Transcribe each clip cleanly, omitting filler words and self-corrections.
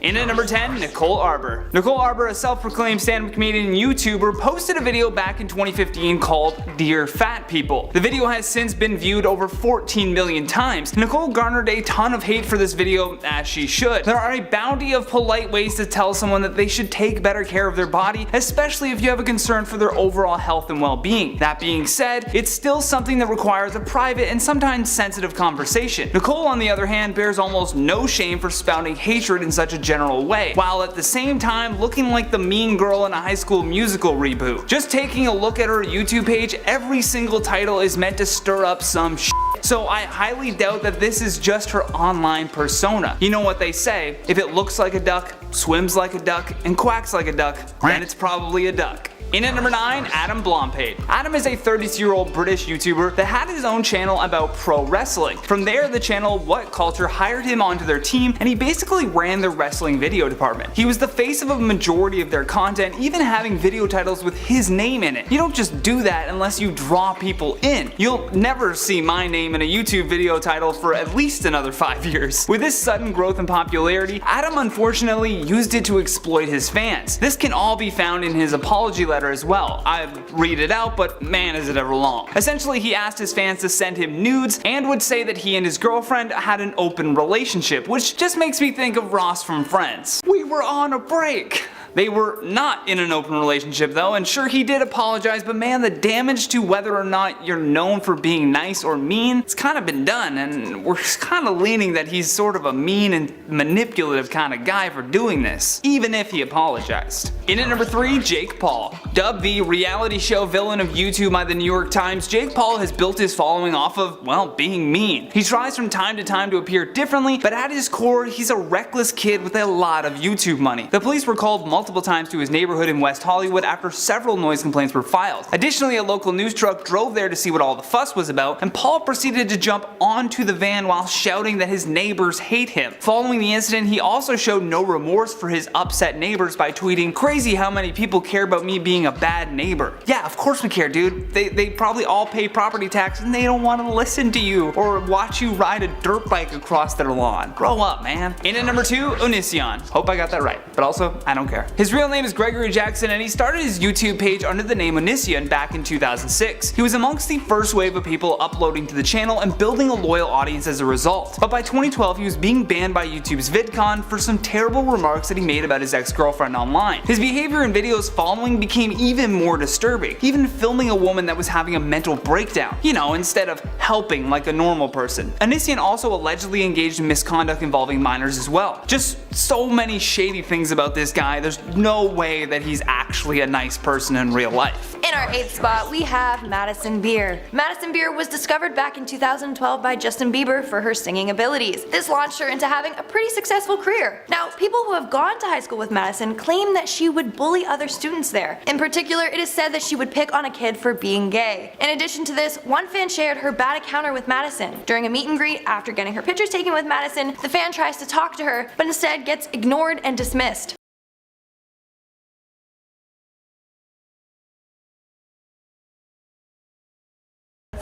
In at number 10, Nicole Arbor. Nicole Arbor, a self-proclaimed stand-up comedian and YouTuber, posted a video back in 2015 called Dear Fat People. The video has since been viewed over 14 million times. Nicole garnered a ton of hate for this video, as she should. There are a bounty of polite ways to tell someone that they should take better care of their body, especially if you have a concern for their overall health and well-being. That being said, it's still something that requires a private and sometimes sensitive conversation. Nicole, on the other hand, bears almost no shame for spouting hatred in such a general way, while at the same time looking like the mean girl in a High School Musical reboot. Just taking a look at her YouTube page, every single title is meant to stir up some shit. So I highly doubt that this is just her online persona. You know what they say, if it looks like a duck, swims like a duck, and quacks like a duck, then it's probably a duck. In at number 9, Adam Blomphade. Adam is a 32-year-old British YouTuber that had his own channel about pro wrestling. From there, the channel What Culture hired him onto their team, and he basically ran the wrestling video department. He was the face of a majority of their content, even having video titles with his name in it. You don't just do that unless you draw people in. You'll never see my name in a YouTube video title for at least another 5 years. With this sudden growth in popularity, Adam unfortunately used it to exploit his fans. This can all be found in his apology letter as well. I read it out, but man is it ever long. Essentially, he asked his fans to send him nudes and would say that he and his girlfriend had an open relationship, which just makes me think of Ross from Friends. We were on a break. They were not in an open relationship though, and sure, he did apologize, but man, the damage to whether or not you're known for being nice or mean, it's kind of been done, and we're kind of leaning that he's sort of a mean and manipulative kind of guy for doing this, even if he apologized. In at number 3, Jake Paul. Dubbed the reality show villain of YouTube by the New York Times, Jake Paul has built his following off of, well, being mean. He tries from time to time to appear differently, but at his core, he's a reckless kid with a lot of YouTube money. The police were called multiple times to his neighborhood in West Hollywood after several noise complaints were filed. Additionally, a local news truck drove there to see what all the fuss was about, and Paul proceeded to jump onto the van while shouting that his neighbors hate him. Following the incident, he also showed no remorse for his upset neighbors by tweeting, "Crazy how many people care about me being a bad neighbor." Yeah, of course we care, dude. They probably all pay property tax and they don't want to listen to you or watch you ride a dirt bike across their lawn. Grow up, man. In at number 2, Onision. Hope I got that right, but also, I don't care. His real name is Gregory Jackson, and he started his YouTube page under the name Onision back in 2006. He was amongst the first wave of people uploading to the channel and building a loyal audience as a result. But by 2012, he was being banned by YouTube's VidCon for some terrible remarks that he made about his ex-girlfriend online. His behavior in videos following became even more disturbing, even filming a woman that was having a mental breakdown, you know, instead of helping like a normal person. Onision also allegedly engaged in misconduct involving minors as well. Just so many shady things about this guy, there's no way that he's actually a nice person in real life. In our 8th spot, we have Madison Beer. Madison Beer was discovered back in 2012 by Justin Bieber for her singing abilities. This launched her into having a pretty successful career. Now, people who have gone to high school with Madison claim that she would bully other students there. In particular, it is said that she would pick on a kid for being gay. In addition to this, one fan shared her bad encounter with Madison. During a meet and greet, after getting her pictures taken with Madison, the fan tries to talk to her, but instead gets ignored and dismissed.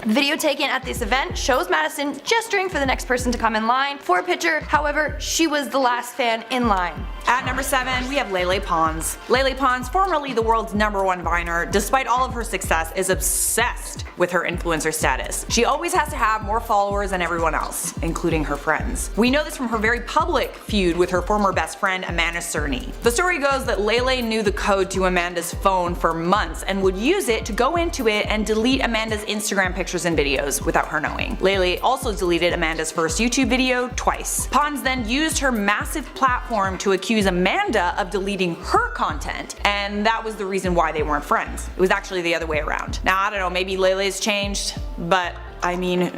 The video taken at this event shows Madison gesturing for the next person to come in line for a picture, however, she was the last fan in line. At number 7, we have Leyla Ponds. Leyla Ponds, formerly the world's #1 viner, despite all of her success, is obsessed with her influencer status. She always has to have more followers than everyone else, including her friends. We know this from her very public feud with her former best friend Amanda Cerny. The story goes that Leyla knew the code to Amanda's phone for months and would use it to go into it and delete Amanda's Instagram pictures and videos without her knowing. Leyla also deleted Amanda's first YouTube video twice. Ponds then used her massive platform to accuse Amanda of deleting her content, and that was the reason why they weren't friends. It was actually the other way around. Now, I don't know, maybe Leyla's changed, but I mean,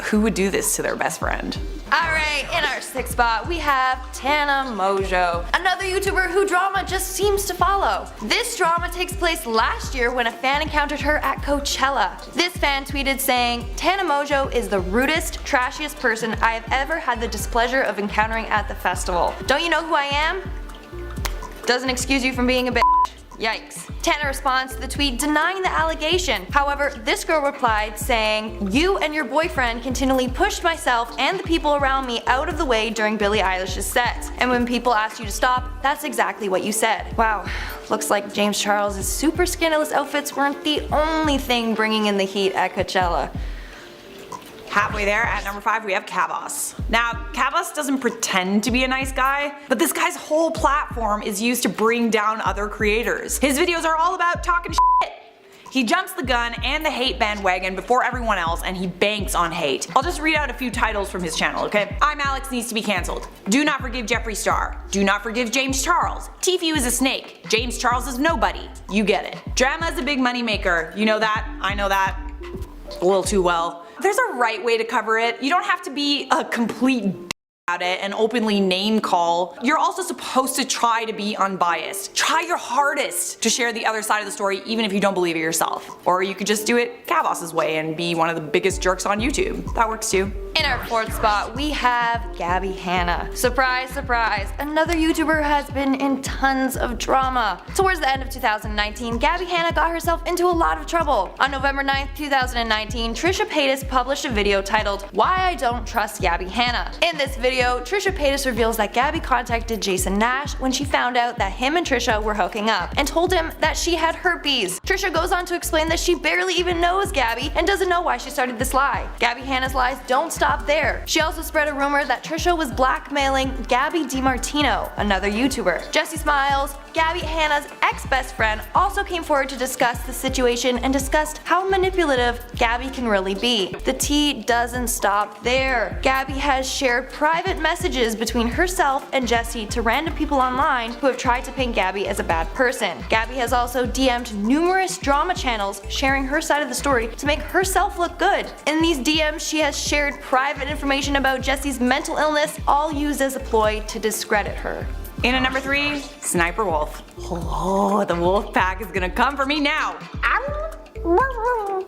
who would do this to their best friend? Alright, in our 6th spot, we have Tana Mojo, another YouTuber who drama just seems to follow. This drama takes place last year when a fan encountered her at Coachella. This fan tweeted saying, "Tana Mojo is the rudest, trashiest person I have ever had the displeasure of encountering at the festival. Don't you know who I am? Doesn't excuse you from being a bitch." Yikes. Tana responds to the tweet denying the allegation. However, this girl replied saying, "You and your boyfriend continually pushed myself and the people around me out of the way during Billie Eilish's set. And when people asked you to stop, that's exactly what you said." Wow, looks like James Charles' super scandalous outfits weren't the only thing bringing in the heat at Coachella. Halfway there, at number 5, we have Kavos. Now, Kavos doesn't pretend to be a nice guy, but this guy's whole platform is used to bring down other creators. His videos are all about talking shit. He jumps the gun and the hate bandwagon before everyone else, and he banks on hate. I'll just read out a few titles from his channel, okay? I'm Alex needs to be cancelled. Do not forgive Jeffree Star. Do not forgive James Charles. Tfue is a snake. James Charles is nobody. You get it. Drama is a big money maker. You know that. I know that. A little too well. There's a right way to cover it. You don't have to be a complete at it and openly name call. You're also supposed to try to be unbiased. Try your hardest to share the other side of the story even if you don't believe it yourself. Or you could just do it Kavos' way and be one of the biggest jerks on YouTube. That works too. In our 4th spot, we have Gabby Hannah. Surprise, surprise, another YouTuber has been in tons of drama. Towards the end of 2019, Gabby Hannah got herself into a lot of trouble. On November 9th, 2019, Trisha Paytas published a video titled "Why I Don't Trust Gabby Hannah." In this video, Trisha Paytas reveals that Gabby contacted Jason Nash when she found out that him and Trisha were hooking up and told him that she had herpes. Trisha goes on to explain that she barely even knows Gabby and doesn't know why she started this lie. Gabby Hannah's lies don't stop there. She also spread a rumor that Trisha was blackmailing Gabby DiMartino, another YouTuber. Jessie Smiles, Gabby Hannah's ex-best friend, also came forward to discuss the situation and discussed how manipulative Gabby can really be. The tea doesn't stop there. Gabby has shared private messages between herself and Jessie to random people online who have tried to paint Gabby as a bad person. Gabby has also DM'd numerous drama channels sharing her side of the story to make herself look good. In these DMs, she has shared private information about Jessie's mental illness, all used as a ploy to discredit her. In at number 3, Sniper Wolf. Oh, the wolf pack is gonna come for me now.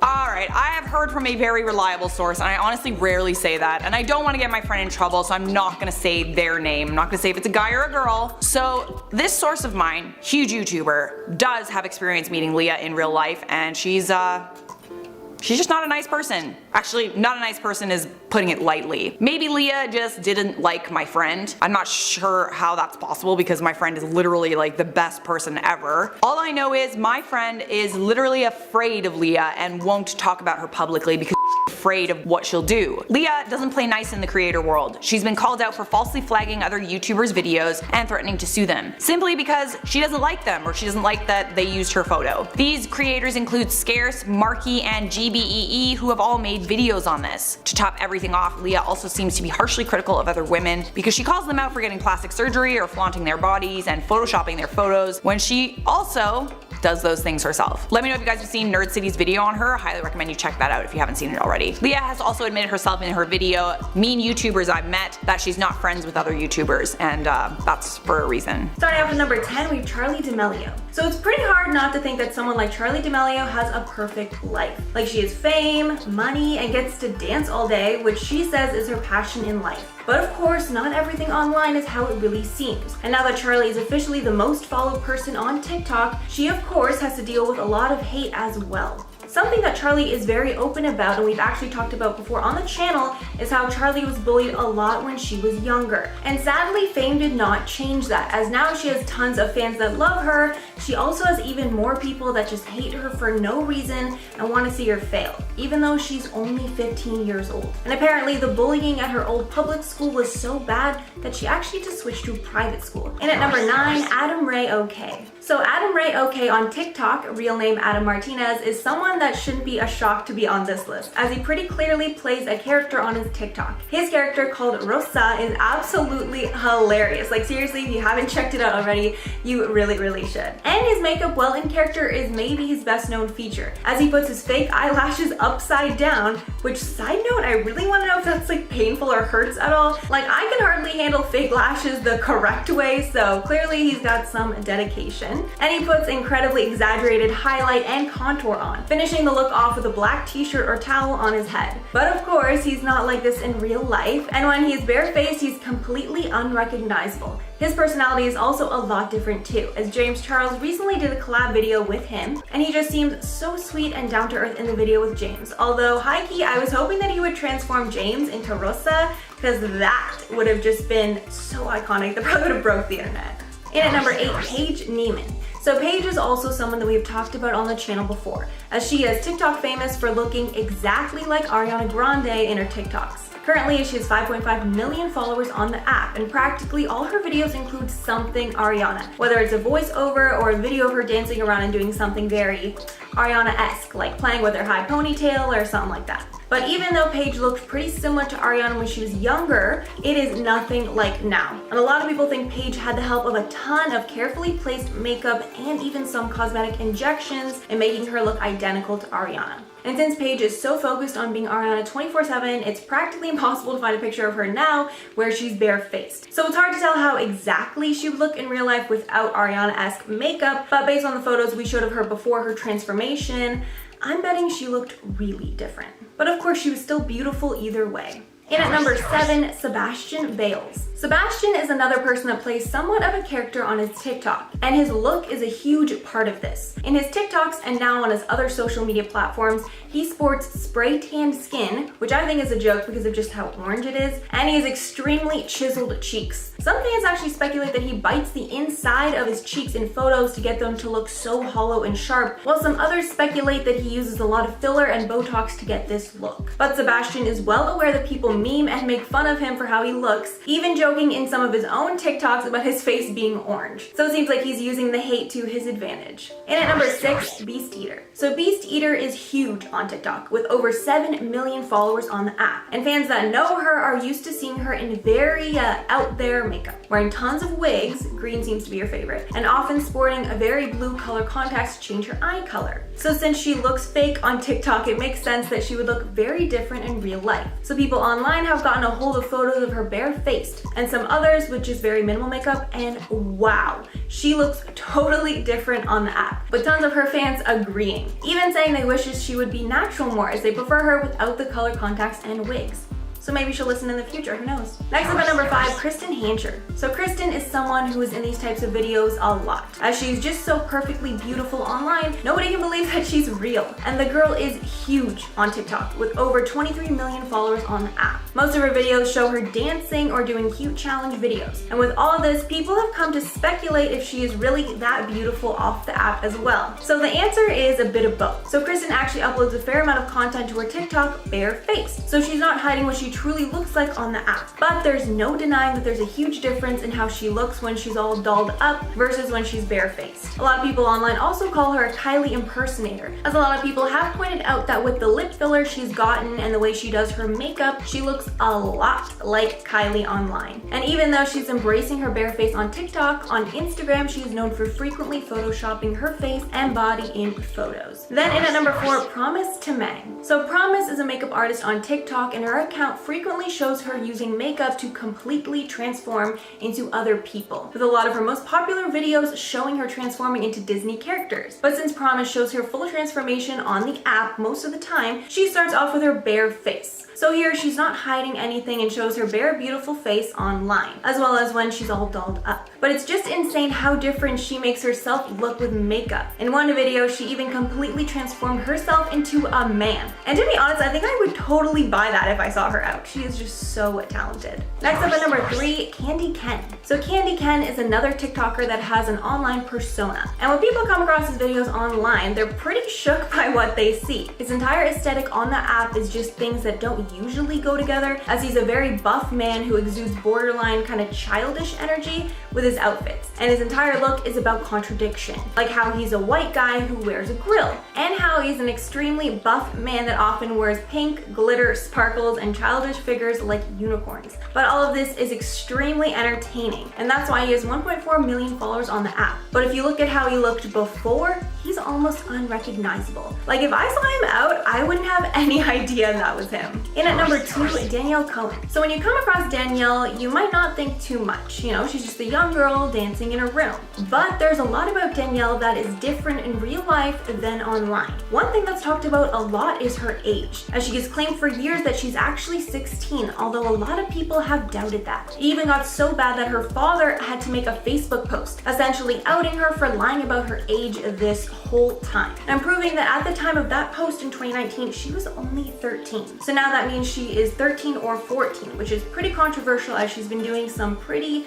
Alright, I have heard from a very reliable source, and I honestly rarely say that, and I don't want to get my friend in trouble, so I'm not gonna say their name. I'm not gonna say if it's a guy or a girl. So this source of mine, huge YouTuber, does have experience meeting Leah in real life, and she's just not a nice person. Actually, not a nice person is putting it lightly. Maybe Leah just didn't like my friend. I'm not sure how that's possible because my friend is literally like the best person ever. All I know is my friend is literally afraid of Leah and won't talk about her publicly because she's afraid of what she'll do. Leah doesn't play nice in the creator world. She's been called out for falsely flagging other YouTubers' videos and threatening to sue them, simply because she doesn't like them or she doesn't like that they used her photo. These creators include Scarce, Marky, and GBEE, who have all made videos on this. To top everything off, Leah also seems to be harshly critical of other women because she calls them out for getting plastic surgery or flaunting their bodies and photoshopping their photos when she also does those things herself. Let me know if you guys have seen Nerd City's video on her. I highly recommend you check that out if you haven't seen it already. Leah has also admitted herself in her video, "Mean YouTubers I've met," that she's not friends with other YouTubers, and that's for a reason. Starting off at number 10, we have Charli D'Amelio. So it's pretty hard not to think that someone like Charli D'Amelio has a perfect life. Like, she has fame, money, and gets to dance all day, which she says is her passion in life. But of course, not everything online is how it really seems. And now that Charli is officially the most followed person on TikTok, she of course has to deal with a lot of hate as well. Something that Charli is very open about, and we've actually talked about before on the channel, is how Charli was bullied a lot when she was younger. And sadly, fame did not change that, as now she has tons of fans that love her. She also has even more people that just hate her for no reason and want to see her fail, even though she's only 15 years old. And apparently the bullying at her old public school was so bad that she actually just switched to private school. And at number 9, Adam Ray OK. So Adam Ray OK on TikTok, real name Adam Martinez, is someone that shouldn't be a shock to be on this list, as he pretty clearly plays a character on his TikTok. His character, called Rosa, is absolutely hilarious. Like, seriously, if you haven't checked it out already, you really should. And his makeup, well, in character is maybe his best known feature, as he puts his fake eyelashes upside down, which, side note, I really want to know if that's like painful or hurts at all. Like, I can hardly handle fake lashes the correct way, so clearly he's got some dedication. And he puts incredibly exaggerated highlight and contour on, finishing finishing the look off with a black t-shirt or towel on his head. But of course, he's not like this in real life, and when he's barefaced, he's completely unrecognizable. His personality is also a lot different too, as James Charles recently did a collab video with him, and he just seemed so sweet and down to earth in the video with James. Although high-key, I was hoping that he would transform James into Rosa, because that would have just been so iconic. That probably would have broke the internet. In at number 8, Paige Neiman. So Paige is also someone that we've talked about on the channel before, as she is TikTok famous for looking exactly like Ariana Grande in her TikToks. Currently, she has 5.5 million followers on the app, and practically all her videos include something Ariana, whether it's a voiceover or a video of her dancing around and doing something very Ariana-esque, like playing with her high ponytail or something like that. But even though Paige looked pretty similar to Ariana when she was younger, it is nothing like now. And a lot of people think Paige had the help of a ton of carefully placed makeup and even some cosmetic injections in making her look identical to Ariana. And since Paige is so focused on being Ariana 24/7, it's practically impossible to find a picture of her now where she's barefaced. So it's hard to tell how exactly she would look in real life without Ariana-esque makeup, but based on the photos we showed of her before her transformation, I'm betting she looked really different. But of course, she was still beautiful either way. In at number 7, Sebastian Bales. Sebastian is another person that plays somewhat of a character on his TikTok, and his look is a huge part of this. In his TikToks and now on his other social media platforms, he sports spray tanned skin, which I think is a joke because of just how orange it is, and he has extremely chiseled cheeks. Some fans actually speculate that he bites the inside of his cheeks in photos to get them to look so hollow and sharp, while some others speculate that he uses a lot of filler and Botox to get this look. But Sebastian is well aware that people meme and make fun of him for how he looks, even joking in some of his own TikToks about his face being orange. So it seems like he's using the hate to his advantage. And at number 6, Beast Eater. So Beast Eater is huge on TikTok, with over 7 million followers on the app. And fans that know her are used to seeing her in very out there makeup, wearing tons of wigs, green seems to be her favorite, and often sporting a very blue color contacts to change her eye color. So since she looks fake on TikTok, it makes sense that she would look very different in real life. So people online have gotten a hold of photos of her barefaced, and some others with just very minimal makeup, and wow, she looks totally different on the app, with tons of her fans agreeing, even saying they wishes she would be natural more, as they prefer her without the color contacts and wigs. So maybe she'll listen in the future, who knows? Next up at number 5, Kristen Hancher. So Kristen is someone who is in these types of videos a lot. As she's just so perfectly beautiful online, nobody can believe that she's real. And the girl is huge on TikTok, with over 23 million followers on the app. Most of her videos show her dancing or doing cute challenge videos. And with all of this, people have come to speculate if she is really that beautiful off the app as well. So the answer is a bit of both. So Kristen actually uploads a fair amount of content to her TikTok barefaced. So she's not hiding what she truly looks like on the app. But there's no denying that there's a huge difference in how she looks when she's all dolled up versus when she's barefaced. A lot of people online also call her a Kylie impersonator, as a lot of people have pointed out that with the lip filler she's gotten and the way she does her makeup, she looks a lot like Kylie online. And even though she's embracing her bare face on TikTok, on Instagram she is known for frequently photoshopping her face and body in photos. Then in at number 4, Promise to Mang. So Promise is a makeup artist on TikTok, and her account frequently shows her using makeup to completely transform into other people, with a lot of her most popular videos showing her transforming into Disney characters. But since Promise shows her full transformation on the app most of the time, she starts off with her bare face. So here she's not hiding anything and shows her bare beautiful face online, as well as when she's all dolled up. But it's just insane how different she makes herself look with makeup. In one video, she even completely transformed herself into a man. And to be honest, I think I would totally buy that if I saw her out. She is just so talented. Next up at number 3, Candy Ken. So Candy Ken is another TikToker that has an online persona. And when people come across his videos online, they're pretty shook by what they see. His entire aesthetic on the app is just things that don't usually go together, as he's a very buff man who exudes borderline kind of childish energy with his outfits. And his entire look is about contradiction, like how he's a white guy who wears a grill, and how he's an extremely buff man that often wears pink, glitter, sparkles, and childish figures like unicorns. But all of this is extremely entertaining, and that's why he has 1.4 million followers on the app. But if you look at how he looked before, he's almost unrecognizable. Like if I saw him out, I wouldn't have any idea that was him. In at number 2, Danielle Cohen. So when you come across Danielle, you might not think too much. You know, she's just a young girl dancing in a room. But there's a lot about Danielle that is different in real life than online. One thing that's talked about a lot is her age, as she has claimed for years that she's actually 16, although a lot of people have doubted that. It even got so bad that her father had to make a Facebook post, essentially outing her for lying about her age this whole time, and proving that at the time of that post in 2019, she was only 13. So now that means she is 13 or 14, which is pretty controversial as she's been doing some pretty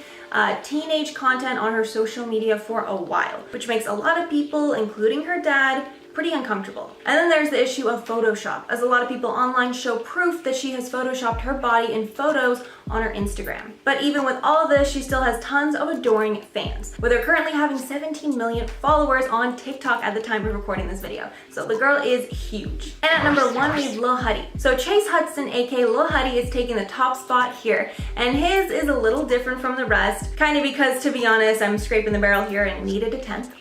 teenage content on her social media for a while, which makes a lot of people, including her dad, pretty uncomfortable. And then there's the issue of Photoshop, as a lot of people online show proof that she has photoshopped her body in photos on her Instagram. But even with all of this, she still has tons of adoring fans, with her currently having 17 million followers on TikTok at the time of recording this video. So the girl is huge. And at number 1, we have Lil Huddy. So Chase Hudson, aka Lil Huddy, is taking the top spot here, and his is a little different from the rest, kind of because, to be honest, I'm scraping the barrel here and needed a 10th.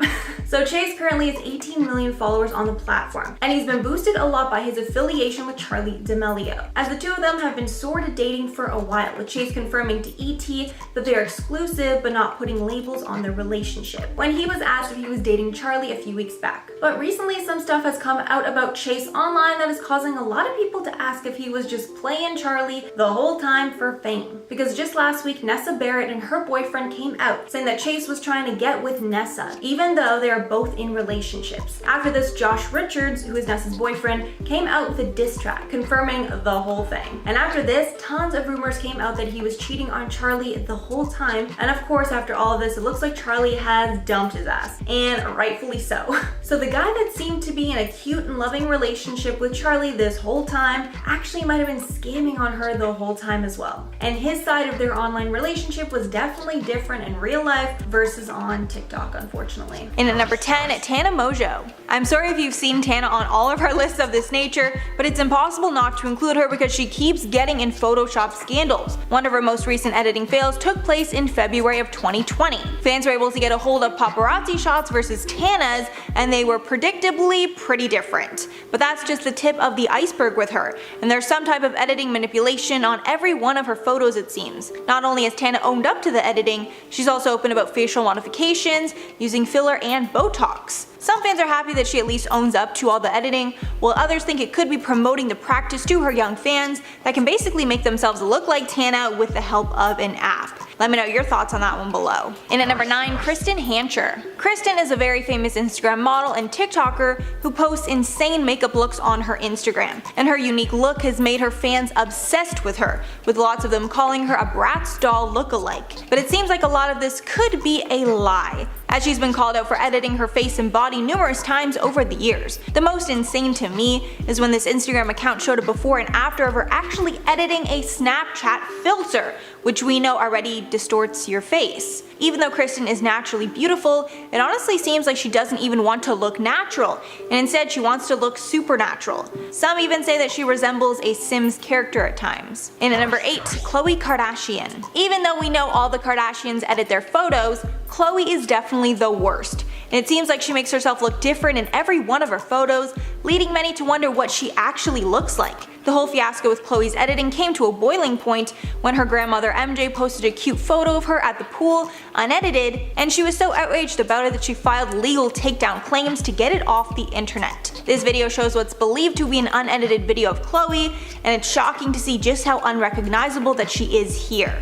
So Chase currently has 18 million followers on the platform, and he's been boosted a lot by his affiliation with Charli D'Amelio, as the two of them have been sort of dating for a while, with Chase confirming to ET that they are exclusive but not putting labels on their relationship, when he was asked if he was dating Charli a few weeks back. But recently some stuff has come out about Chase online that is causing a lot of people to ask if he was just playing Charli the whole time for fame. Because just last week, Nessa Barrett and her boyfriend came out saying that Chase was trying to get with Nessa, even though they are both in relationships. After this, Josh Richards, who is Nessa's boyfriend, came out with a diss track confirming the whole thing. And after this, tons of rumors came out that he was cheating on Charli the whole time. And of course, after all of this, it looks like Charli has dumped his ass, and rightfully so. So the guy that seemed to be in a cute and loving relationship with Charli this whole time actually might have been scamming on her the whole time as well. And his side of their online relationship was definitely different in real life versus on TikTok, unfortunately. In at number 10, Tana Mojo. I'm sorry if you've seen Tana on all of our lists of this nature, but it's impossible not to include her because she keeps getting in Photoshop scandals. One of her most recent editing fails took place in February of 2020. Fans were able to get a hold of paparazzi shots versus Tana's, and they were predictably pretty different. But that's just the tip of the iceberg with her, and there's some type of editing manipulation on every one of her photos, it seems. Not only has Tana owned up to the editing, she's also open about facial modifications, using filler and Botox. Some fans are happy that she at least owns up to all the editing, while others think it could be promoting the practice to her young fans that can basically make themselves look like Tana with the help of an app. Let me know your thoughts on that one below. In at number 9, Kristen Hancher. Kristen is a very famous Instagram model and TikToker who posts insane makeup looks on her Instagram, and her unique look has made her fans obsessed with her, with lots of them calling her a Bratz doll lookalike. But it seems like a lot of this could be a lie, as she's been called out for editing her face and body numerous times over the years. The most insane to me is when this Instagram account showed a before and after of her actually editing a Snapchat filter, which we know already distorts your face. Even though Kristen is naturally beautiful, it honestly seems like she doesn't even want to look natural, and instead she wants to look supernatural. Some even say that she resembles a Sims character at times. In at number 8, Khloe Kardashian. Even though we know all the Kardashians edit their photos, Khloe is definitely the worst. And it seems like she makes herself look different in every one of her photos, leading many to wonder what she actually looks like. The whole fiasco with Khloe's editing came to a boiling point when her grandmother MJ posted a cute photo of her at the pool, unedited, and she was so outraged about it that she filed legal takedown claims to get it off the internet. This video shows what's believed to be an unedited video of Khloe, and it's shocking to see just how unrecognizable that she is here.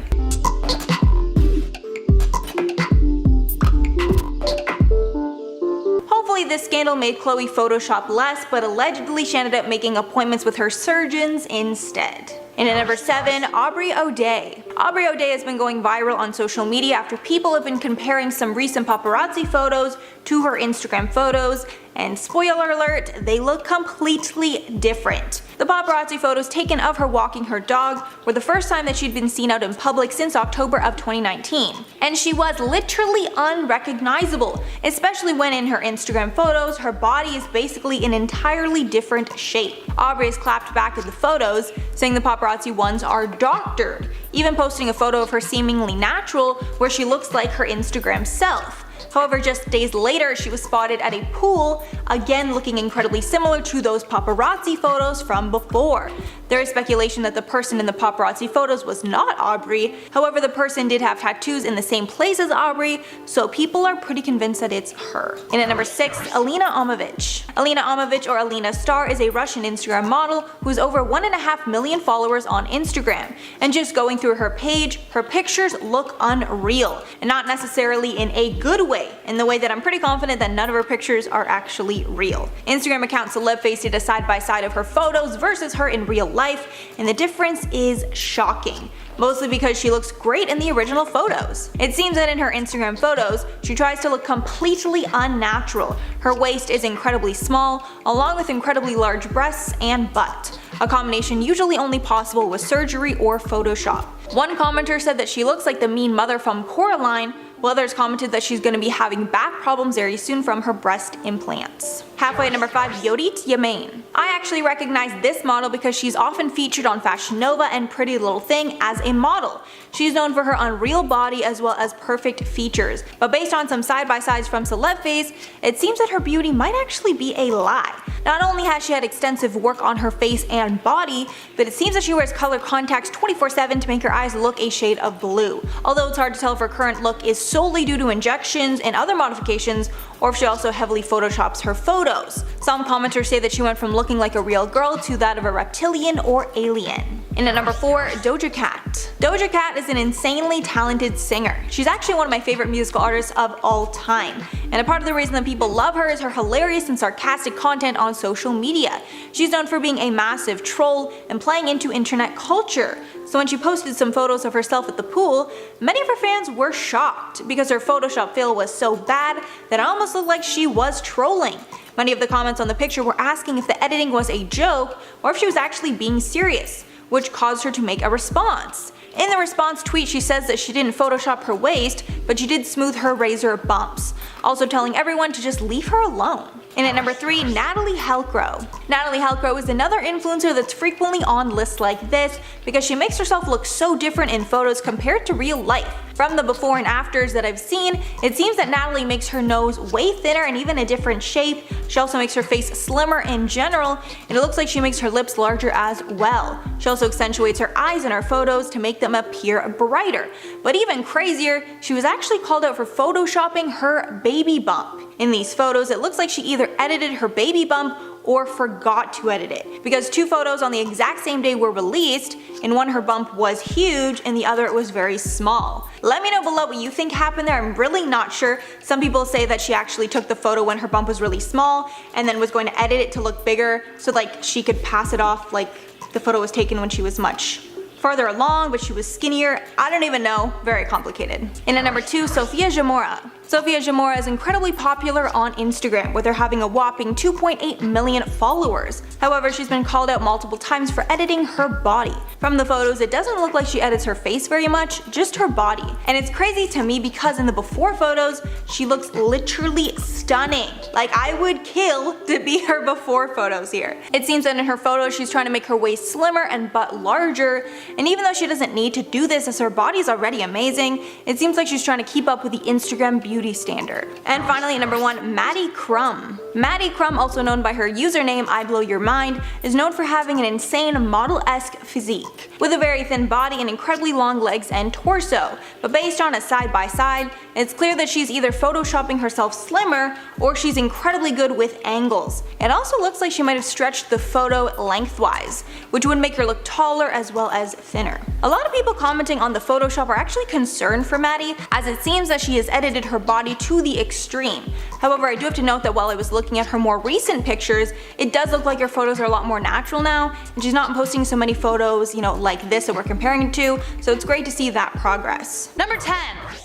This scandal made Khloe Photoshop less, but allegedly she ended up making appointments with her surgeons instead. And at number 7, Aubrey O'Day. Aubrey O'Day has been going viral on social media after people have been comparing some recent paparazzi photos to her Instagram photos, and spoiler alert, they look completely different. The paparazzi photos taken of her walking her dog were the first time that she'd been seen out in public since October of 2019. And she was literally unrecognizable, especially when in her Instagram photos, her body is basically an entirely different shape. Aubrey has clapped back at the photos, saying the paparazzi ones are doctored, even posting a photo of her seemingly natural where she looks like her Instagram self. However, just days later, she was spotted at a pool, again looking incredibly similar to those paparazzi photos from before. There is speculation that the person in the paparazzi photos was not Aubrey, however the person did have tattoos in the same place as Aubrey, so people are pretty convinced that it's her. And at number 6, Alina Amovich. Alina Amovich, or Alina Star, is a Russian Instagram model who has over 1.5 million followers on Instagram. And just going through her page, her pictures look unreal, and not necessarily in a good way, in the way that I'm pretty confident that none of her pictures are actually real. Instagram account Celebface did a side-by-side of her photos versus her in real life, and the difference is shocking. Mostly because she looks great in the original photos. It seems that in her Instagram photos, she tries to look completely unnatural. Her waist is incredibly small, along with incredibly large breasts and butt, a combination usually only possible with surgery or Photoshop. One commenter said that she looks like the mean mother from Coraline, while others commented that she's going to be having back problems very soon from her breast implants. Halfway at number 5, Yodit Yamain. I actually recognize this model because she's often featured on Fashion Nova and Pretty Little Thing as a model. She's known for her unreal body as well as perfect features, but based on some side-by-sides from Celebface, it seems that her beauty might actually be a lie. Not only has she had extensive work on her face and body, but it seems that she wears color contacts 24/7 to make her eyes look a shade of blue. Although it's hard to tell if her current look is solely due to injections and other modifications, or if she also heavily photoshops her photos. Some commenters say that she went from looking like a real girl to that of a reptilian or alien. And at number 4, Doja Cat. Doja Cat is an insanely talented singer. She's actually one of my favorite musical artists of all time. And a part of the reason that people love her is her hilarious and sarcastic content on social media. She's known for being a massive troll and playing into internet culture. So when she posted some photos of herself at the pool, many of her fans were shocked because her Photoshop fail was so bad that it almost looked like she was trolling. Many of the comments on the picture were asking if the editing was a joke or if she was actually being serious, which caused her to make a response. In the response tweet, she says that she didn't Photoshop her waist, but she did smooth her razor bumps, also telling everyone to just leave her alone. And at number 3, Natalie Helcrow. Natalie Helcrow is another influencer that's frequently on lists like this because she makes herself look so different in photos compared to real life. From the before and afters that I've seen, it seems that Natalie makes her nose way thinner and even a different shape. She also makes her face slimmer in general, and it looks like she makes her lips larger as well. She also accentuates her eyes in her photos to make them appear brighter. But even crazier, she was actually called out for photoshopping her baby bump. In these photos, it looks like she either edited her baby bump or forgot to edit it, because 2 photos on the exact same day were released. In one her bump was huge, and the other it was very small. Let me know below what you think happened there. I'm really not sure. Some people say that she actually took the photo when her bump was really small and then was going to edit it to look bigger so like she could pass it off like the photo was taken when she was much farther along, but she was skinnier. I don't even know. Very complicated. And at number 2, Sofia Zamora. Sofia Zamora is incredibly popular on Instagram, with her having a whopping 2.8 million followers. However, she's been called out multiple times for editing her body. From the photos, it doesn't look like she edits her face very much, just her body. And it's crazy to me because in the before photos, she looks literally stunning. Like, I would kill to be her before photos here. It seems that in her photos, she's trying to make her waist slimmer and butt larger, and even though she doesn't need to do this as her body's already amazing, it seems like she's trying to keep up with the Instagram beauty standard. And finally at number 1, Maddie Crumb. Maddie Crumb, also known by her username I Blow Your Mind, is known for having an insane model-esque physique, with a very thin body and incredibly long legs and torso. But based on a side-by-side, it's clear that she's either photoshopping herself slimmer or she's incredibly good with angles. It also looks like she might have stretched the photo lengthwise, which would make her look taller as well as thinner. A lot of people commenting on the Photoshop are actually concerned for Maddie, as it seems that she has edited her body to the extreme. However, I do have to note that while I was looking at her more recent pictures, it does look like her photos are a lot more natural now, and she's not posting so many photos, you know, like this that we're comparing it to, so it's great to see that progress. Number 10,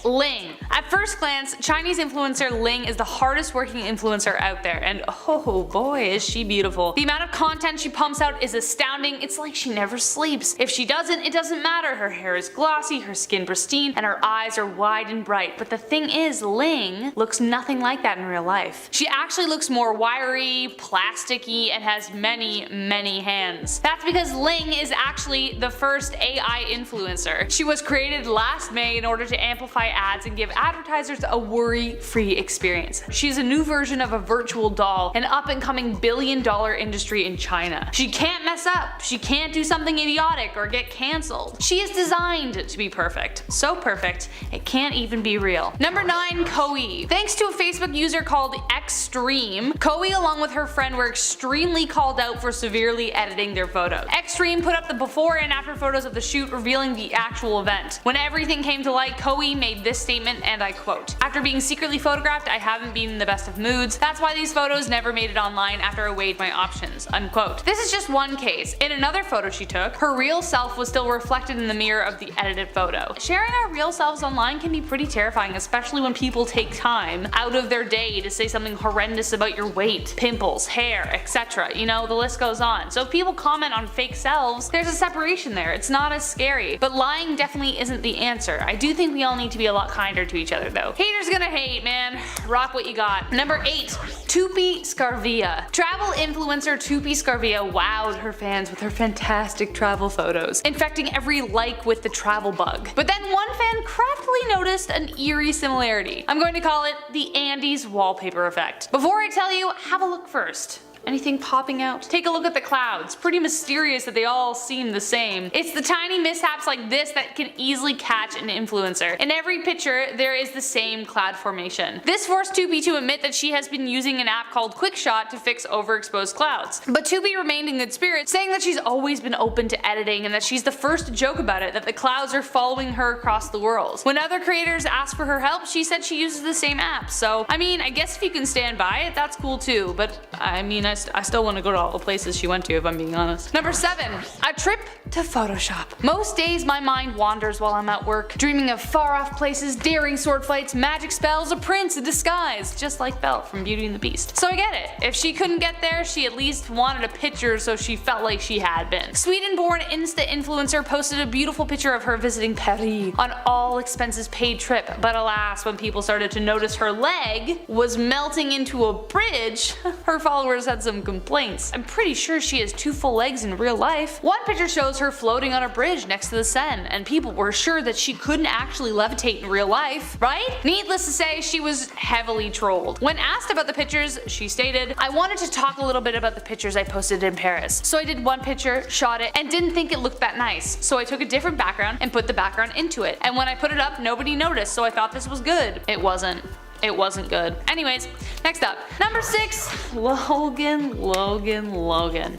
Ling. At first glance, Chinese influencer Ling is the hardest working influencer out there, and oh boy is she beautiful. The amount of content she pumps out is astounding. It's like she never sleeps. If she doesn't, it doesn't matter, her hair is glossy, her skin pristine, and her eyes are wide and bright. But the thing is, Ling looks nothing like that in real life. She actually looks more wiry, plasticky, and has many, many hands. That's because Ling is actually the first AI influencer. She was created last May in order to amplify ads and give advertisers a worry-free experience. She's a new version of a virtual doll, an up-and-coming billion-dollar industry in China. She can't mess up, she can't do something idiotic or get cancelled. She is designed to be perfect. So perfect, it can't even be real. Number 9, Koi. Thanks to a Facebook user called Extreme, Koi along with her friend were extremely called out for severely editing their photos. Extreme put up the before and after photos of the shoot revealing the actual event. When everything came to light, Koi made this statement, and I quote, "After being secretly photographed, I haven't been in the best of moods. That's why these photos never made it online after I weighed my options," unquote. This is just one case. In another photo she took, her real self was still reflected in the mirror of the edited photo. Sharing our real selves online can be pretty terrifying, especially when people take time out of their day to say something horrendous about your weight, pimples, hair, etc. You know, the list goes on. So if people comment on fake selves, there's a separation there. It's not as scary. But lying definitely isn't the answer. I do think we all need to be a lot kinder to each other though. Haters gonna hate, man. Rock what you got. Number 8, Tupy Scarva. Travel influencer Tupy Scarva wowed her fans with her fantastic travel photos, infecting every like with the travel bug. But then one fan craftily noticed an eerie similarity. I'm going to call it the Andes wallpaper effect. Before I tell you, have a look first. Anything popping out? Take a look at the clouds. Pretty mysterious that they all seem the same. It's the tiny mishaps like this that can easily catch an influencer. In every picture, there is the same cloud formation. This forced Tupy to admit that she has been using an app called QuickShot to fix overexposed clouds. But Tupy remained in good spirits, saying that she's always been open to editing and that she's the first to joke about it, that the clouds are following her across the world. When other creators asked for her help, she said she uses the same app. So, I mean, I guess if you can stand by it, that's cool too. But, I mean, I still want to go to all the places she went to, if I'm being honest. Number 7, a trip to Photoshop. Most days my mind wanders while I'm at work, dreaming of far off places, daring sword fights, magic spells, a prince, a disguise, just like Belle from Beauty and the Beast. So I get it. If she couldn't get there, she at least wanted a picture so she felt like she had been. Sweden-born Insta influencer posted a beautiful picture of her visiting Paris on all expenses paid trip, but alas, when people started to notice her leg was melting into a bridge, her followers had some complaints. I'm pretty sure she has 2 full legs in real life. One picture shows her floating on a bridge next to the Seine, and people were sure that she couldn't actually levitate in real life, right? Needless to say, she was heavily trolled. When asked about the pictures, she stated, "I wanted to talk a little bit about the pictures I posted in Paris. So I did one picture, shot it, and didn't think it looked that nice. So I took a different background and put the background into it. And when I put it up, nobody noticed, so I thought this was good." It wasn't. It wasn't good. Anyways, next up. Number 6, Logan.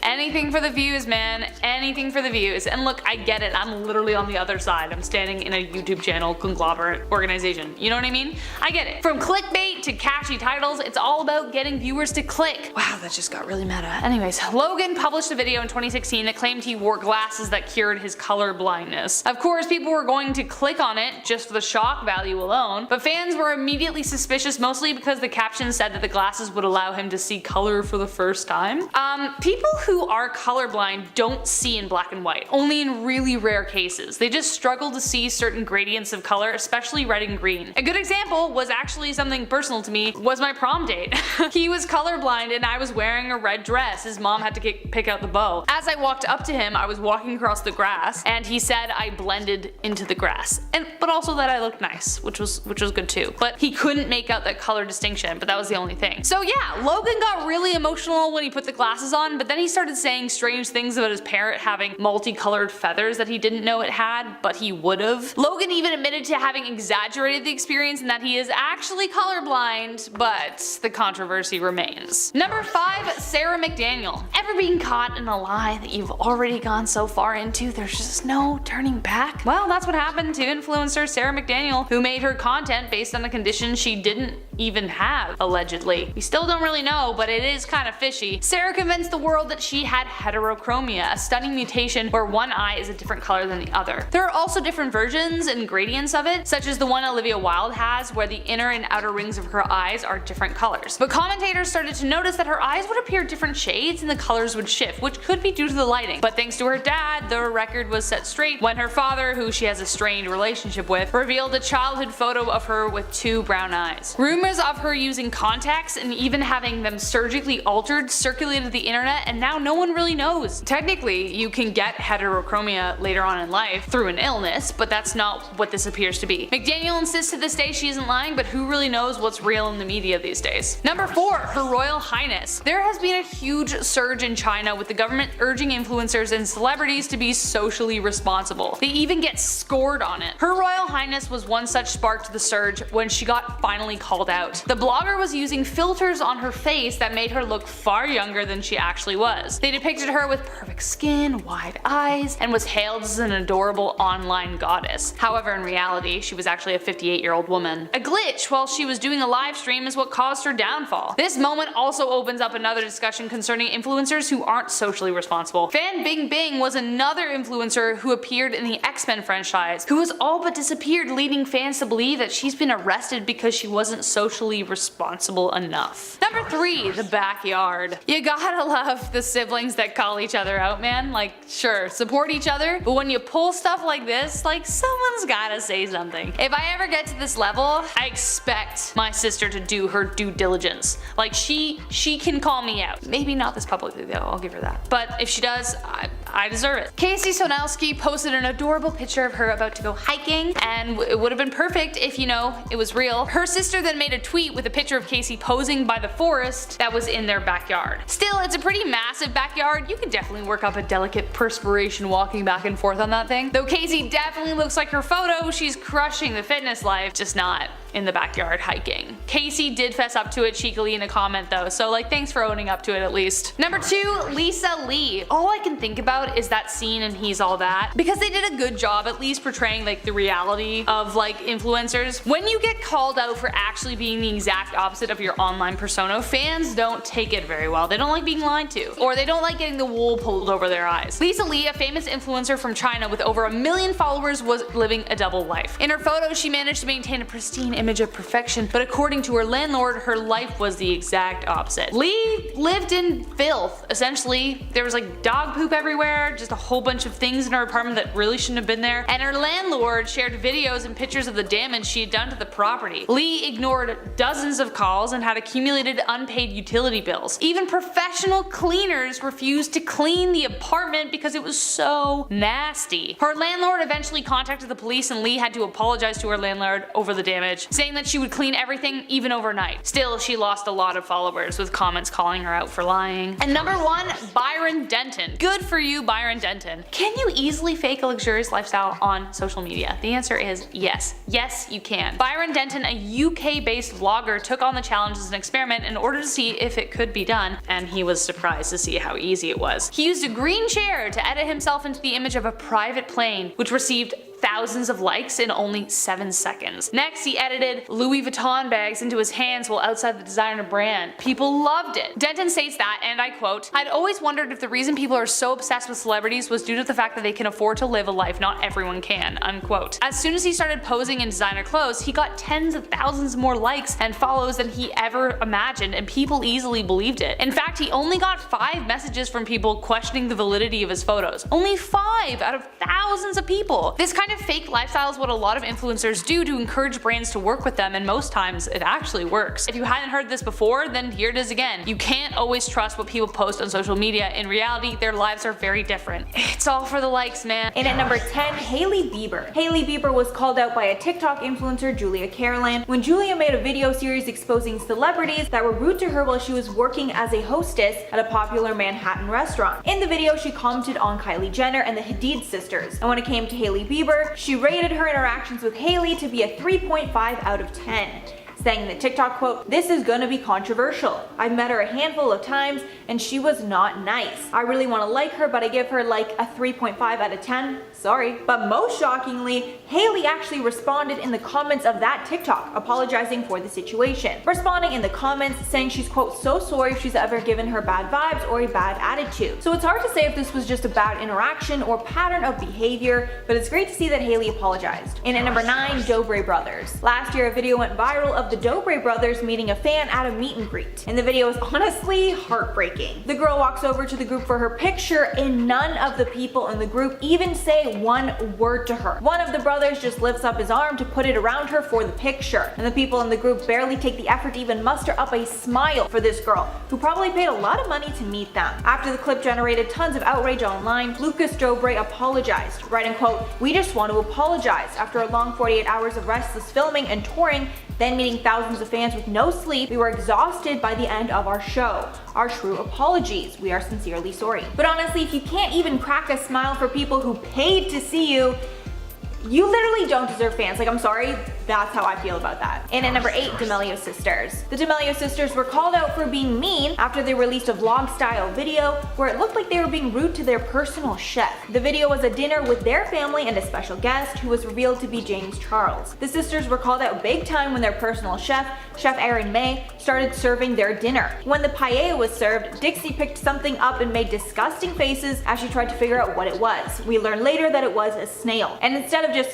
Anything for the views, man. Anything for the views. And look, I get it. I'm literally on the other side. I'm standing in a YouTube channel conglomerate organization. You know what I mean? I get it. From clickbait to catchy titles, it's all about getting viewers to click. Wow, that just got really meta. Anyways, Logan published a video in 2016 that claimed he wore glasses that cured his color blindness. Of course, people were going to click on it just for the shock value alone, but fans were immediately suspicious, mostly because the caption said that the glasses would allow him to see color for the first time. People who are colorblind don't see in black and white, only in really rare cases. They just struggle to see certain gradients of color, especially red and green. A good example was actually something personal to me, was my prom date. He was colorblind and I was wearing a red dress. His mom had to pick out the bow. As I walked up to him, I was walking across the grass and he said I blended into the grass, but also that I looked nice, which was good too. But he couldn't make out that color distinction, but that was the only thing. So yeah, Logan got really emotional when he put the glasses on, but then he started saying strange things about his parrot having multicolored feathers that he didn't know it had, but he would've. Logan even admitted to having exaggerated the experience and that he is actually colorblind, but the controversy remains. Number 5, Sarah McDaniel. Ever being caught in a lie that you've already gone so far into there's just no turning back? Well, that's what happened to influencer Sarah McDaniel, who made her content based on a condition she didn't didn't even have, allegedly. We still don't really know, but it is kind of fishy. Sarah convinced the world that she had heterochromia, a stunning mutation where one eye is a different color than the other. There are also different versions and gradients of it, such as the one Olivia Wilde has, where the inner and outer rings of her eyes are different colors. But commentators started to notice that her eyes would appear different shades and the colors would shift, which could be due to the lighting. But thanks to her dad, the record was set straight when her father, who she has a strained relationship with, revealed a childhood photo of her with 2 brown eyes. Rumors of her using contacts and even having them surgically altered circulated the internet, and now no one really knows. Technically, you can get heterochromia later on in life through an illness, but that's not what this appears to be. McDaniel insists to this day she isn't lying, but who really knows what's real in the media these days. Number 4. Her Royal Highness. There has been a huge surge in China with the government urging influencers and celebrities to be socially responsible. They even get scored on it. Her Royal Highness was one such spark to the surge when she got finally called out. The blogger was using filters on her face that made her look far younger than she actually was. They depicted her with perfect skin, wide eyes, and was hailed as an adorable online goddess. However, in reality, she was actually a 58-year-old woman. A glitch while she was doing a live stream is what caused her downfall. This moment also opens up another discussion concerning influencers who aren't socially responsible. Fan Bing Bing was another influencer who appeared in the X-Men franchise, who has all but disappeared, leading fans to believe that she's been arrested because she wasn't socially responsible enough. Number 3. The backyard. You gotta love the siblings that call each other out, man. Like, sure, support each other, but when you pull stuff like this, like, someone's gotta say something. If I ever get to this level, I expect my sister to do her due diligence. Like, she can call me out. Maybe not this publicly though, I'll give her that. But if she does, I deserve it. Casey Sonelski posted an adorable picture of her about to go hiking, and it would have been perfect if, you know, it was real. Her sister then made a tweet with a picture of Casey posing by the forest that was in their backyard. Still, it's a pretty massive backyard. You can definitely work up a delicate perspiration walking back and forth on that thing. Though Casey definitely looks like her photo, she's crushing the fitness life, just not in the backyard hiking. Casey did fess up to it cheekily in a comment though, so like, thanks for owning up to it at least. Number 2. Lisa Lee. All I can think about is that scene in He's All That, because they did a good job at least portraying like the reality of like influencers. When you get called out for actually being the exact opposite of your online persona, fans don't take it very well. They don't like being lied to, or they don't like getting the wool pulled over their eyes. Lisa Lee, a famous influencer from China with over 1 million followers, was living a double life. In her photos, she managed to maintain a pristine image of perfection, but according to her landlord, her life was the exact opposite. Lee lived in filth. Essentially, there was like dog poop everywhere, just a whole bunch of things in her apartment that really shouldn't have been there, and her landlord shared videos and pictures of the damage she had done to the property. Lee ignored dozens of calls and had accumulated unpaid utility bills. Even professional cleaners refused to clean the apartment because it was so nasty. Her landlord eventually contacted the police, and Lee had to apologize to her landlord over the damage, saying that she would clean everything even overnight. Still, she lost a lot of followers with comments calling her out for lying. And number 1, Byron Denton. Good for you, Byron Denton. Can you easily fake a luxurious lifestyle on social media? The answer is yes. Yes, you can. Byron Denton, a UK-based vlogger, took on the challenge as an experiment in order to see if it could be done, and he was surprised to see how easy it was. He used a green chair to edit himself into the image of a private plane, which received thousands of likes in only 7 seconds. Next, he edited Louis Vuitton bags into his hands while outside the designer brand. People loved it. Denton states that, and I quote, "I'd always wondered if the reason people are so obsessed with celebrities was due to the fact that they can afford to live a life not everyone can," unquote. As soon as he started posing in designer clothes, he got tens of thousands more likes and follows than he ever imagined, and people easily believed it. In fact, he only got 5 messages from people questioning the validity of his photos. Only 5 out of thousands of people. This kind of fake lifestyle is what a lot of influencers do to encourage brands to work with them, and most times it actually works. If you hadn't heard this before, then here it is again. You can't always trust what people post on social media. In reality, their lives are very different. It's all for the likes, man. And at number 10, Hailey Bieber. Hailey Bieber was called out by a TikTok influencer, Julia Carolan, when Julia made a video series exposing celebrities that were rude to her while she was working as a hostess at a popular Manhattan restaurant. In the video, she commented on Kylie Jenner and the Hadid sisters, and when it came to Hailey Bieber, she rated her interactions with Hailey to be a 3.5 out of 10. saying in the TikTok quote, "This is gonna be controversial. I've met her a handful of times and she was not nice. I really want to like her, but I give her like a 3.5 out of 10. Sorry." But most shockingly, Hailey actually responded in the comments of that TikTok, apologizing for the situation. Responding in the comments saying she's quote, "so sorry if she's ever given her bad vibes or a bad attitude." So it's hard to say if this was just a bad interaction or pattern of behavior, but it's great to see that Hailey apologized. And at number 9, Dobre brothers. Last year a video went viral of the Dobre brothers meeting a fan at a meet and greet, and the video is honestly heartbreaking. The girl walks over to the group for her picture and none of the people in the group even say one word to her. One of the brothers just lifts up his arm to put it around her for the picture, and the people in the group barely take the effort to even muster up a smile for this girl, who probably paid a lot of money to meet them. After the clip generated tons of outrage online, Lucas Dobre apologized, writing quote, "We just want to apologize. After a long 48 hours of restless filming and touring, then meeting thousands of fans with no sleep, we were exhausted by the end of our show. Our true apologies. We are sincerely sorry." But honestly, if you can't even crack a smile for people who paid to see you, you literally don't deserve fans. Like, I'm sorry, that's how I feel about that. And at number 8, Dello Sisters. The Dello Sisters were called out for being mean after they released a vlog-style video where it looked like they were being rude to their personal chef. The video was a dinner with their family and a special guest who was revealed to be James Charles. The sisters were called out big time when their personal chef, Chef Aaron May, started serving their dinner. When the paella was served, Dixie picked something up and made disgusting faces as she tried to figure out what it was. We learned later that it was a snail. And instead of just,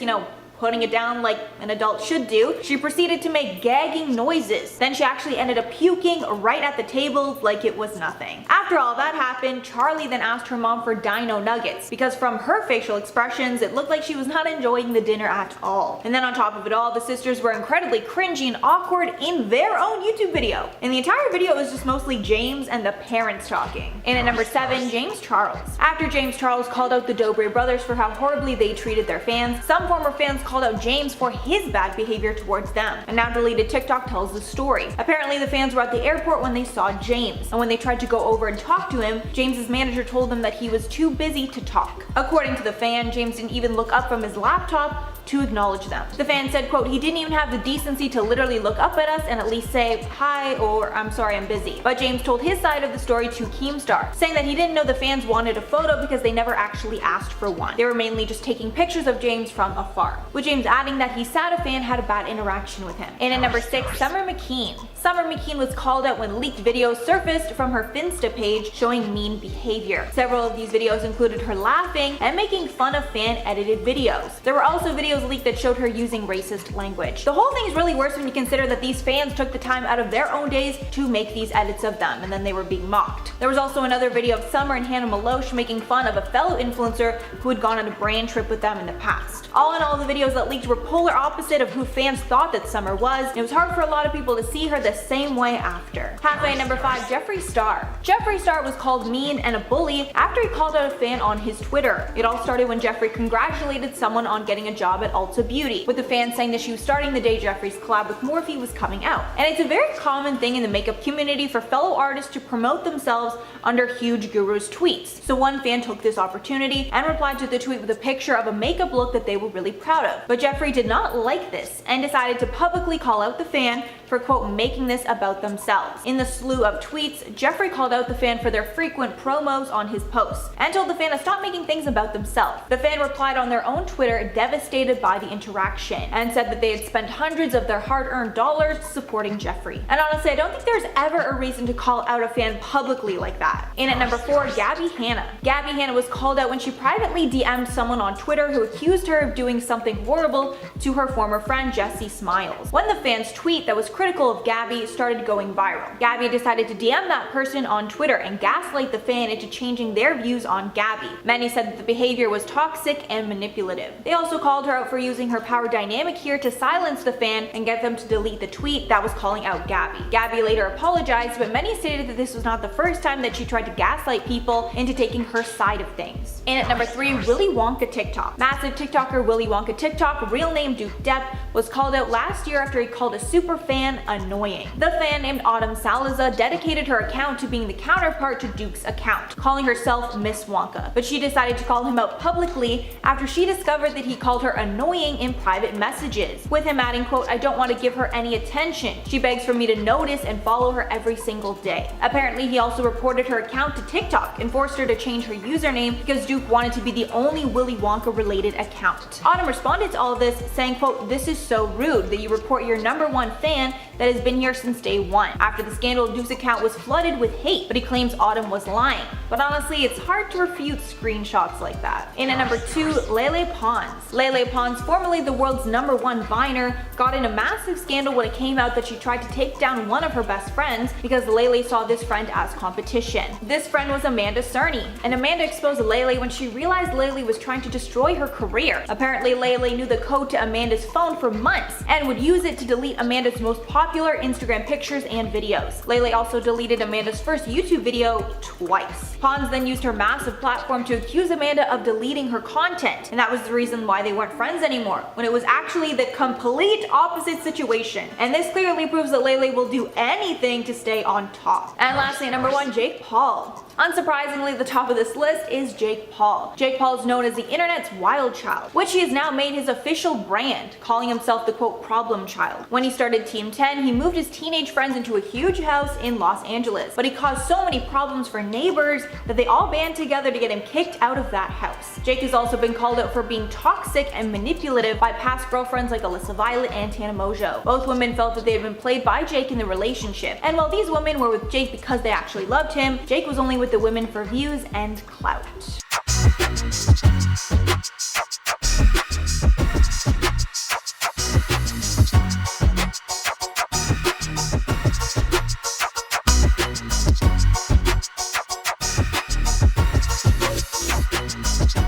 putting it down like an adult should do, she proceeded to make gagging noises. Then she actually ended up puking right at the table like it was nothing. After all that happened, Charlie then asked her mom for dino nuggets, because from her facial expressions, it looked like she was not enjoying the dinner at all. And then on top of it all, the sisters were incredibly cringy and awkward in their own YouTube video. And the entire video was just mostly James and the parents talking. And at number 7, James Charles. After James Charles called out the Dobre brothers for how horribly they treated their fans, some former fans called out James for his bad behavior towards them. A now deleted TikTok tells the story. Apparently the fans were at the airport when they saw James, and when they tried to go over and talk to him, James's manager told them that he was too busy to talk. According to the fan, James didn't even look up from his laptop to acknowledge them. The fan said, quote, "He didn't even have the decency to literally look up at us and at least say hi or I'm sorry, I'm busy." But James told his side of the story to Keemstar, saying that he didn't know the fans wanted a photo because they never actually asked for one. They were mainly just taking pictures of James from afar, with James adding that he sad a fan had a bad interaction with him. And at number 6, Summer McKen. Summer McKen was called out when leaked videos surfaced from her Finsta page showing mean behavior. Several of these videos included her laughing and making fun of fan-edited videos. There were also videos leaked that showed her using racist language. The whole thing is really worse when you consider that these fans took the time out of their own days to make these edits of them, and then they were being mocked. There was also another video of Summer and Hannah Maloche making fun of a fellow influencer who had gone on a brand trip with them in the past. All in all, the videos that leaked were polar opposite of who fans thought that Summer was, and it was hard for a lot of people to see her the same way after. Halfway at number 5, Jeffree Star. Jeffree Star was called mean and a bully after he called out a fan on his Twitter. It all started when Jeffree congratulated someone on getting a job at Ulta Beauty, with the fan saying that she was starting the day Jeffree's collab with Morphe was coming out. And it's a very common thing in the makeup community for fellow artists to promote themselves under huge gurus' tweets. So one fan took this opportunity and replied to the tweet with a picture of a makeup look that they were really proud of. But Jeffree did not like this and decided to publicly call out the fan for quote making this about themselves. In the slew of tweets, Jeffree called out the fan for their frequent promos on his posts and told the fan to stop making things about themselves. The fan replied on their own Twitter, devastated by the interaction, and said that they had spent hundreds of their hard-earned dollars supporting Jeffree. And honestly, I don't think there's ever a reason to call out a fan publicly like that. And at number 4, Gabby Hannah. Gabby Hannah was called out when she privately DM'd someone on Twitter who accused her of doing something horrible to her former friend Jessie Smiles. When the fan's tweet that was critical of Gabby started going viral, Gabby decided to DM that person on Twitter and gaslight the fan into changing their views on Gabby. Many said that the behavior was toxic and manipulative. They also called her out for using her power dynamic here to silence the fan and get them to delete the tweet that was calling out Gabby. Gabby later apologized, but many stated that this was not the first time that she tried to gaslight people into taking her side of things. And at number 3, Wily Wonka TikTok. Massive TikToker her Willy Wonka TikTok, real name Duke Depp, was called out last year after he called a super fan annoying. The fan named Autumn Salazar dedicated her account to being the counterpart to Duke's account, calling herself Miss Wonka, but she decided to call him out publicly after she discovered that he called her annoying in private messages, with him adding, quote, "I don't want to give her any attention. She begs for me to notice and follow her every single day." Apparently, he also reported her account to TikTok and forced her to change her username because Duke wanted to be the only Willy Wonka related account. Autumn responded to all of this saying, quote, "This is so rude that you report your #1 fan that has been here since day one." After the scandal, Duke's account was flooded with hate, but he claims Autumn was lying. But honestly, it's hard to refute screenshots like that. In at number 2, Leyla Ponds. Leyla Ponds, formerly the world's #1 Viner, got in a massive scandal when it came out that she tried to take down one of her best friends because Leyla saw this friend as competition. This friend was Amanda Cerny, and Amanda exposed Leyla when she realized Leyla was trying to destroy her career. Apparently, Leyla knew the code to Amanda's phone for months and would use it to delete Amanda's most popular Instagram pictures and videos. Leyla also deleted Amanda's first YouTube video twice. Ponds then used her massive platform to accuse Amanda of deleting her content, and that was the reason why they weren't friends anymore, when it was actually the complete opposite situation. And this clearly proves that Leyla will do anything to stay on top. And lastly, at number 1, Jake Paul. Unsurprisingly, the top of this list is Jake Paul. Jake Paul is known as the internet's wild child, which he has now made his official brand, calling himself the quote problem child. When he started Team 10, he moved his teenage friends into a huge house in Los Angeles, but he caused so many problems for neighbors that they all band together to get him kicked out of that house. Jake has also been called out for being toxic and manipulative by past girlfriends like Alyssa Violet and Tana Mojo. Both women felt that they had been played by Jake in the relationship, and while these women were with Jake because they actually loved him, Jake was only with the women for views and clout.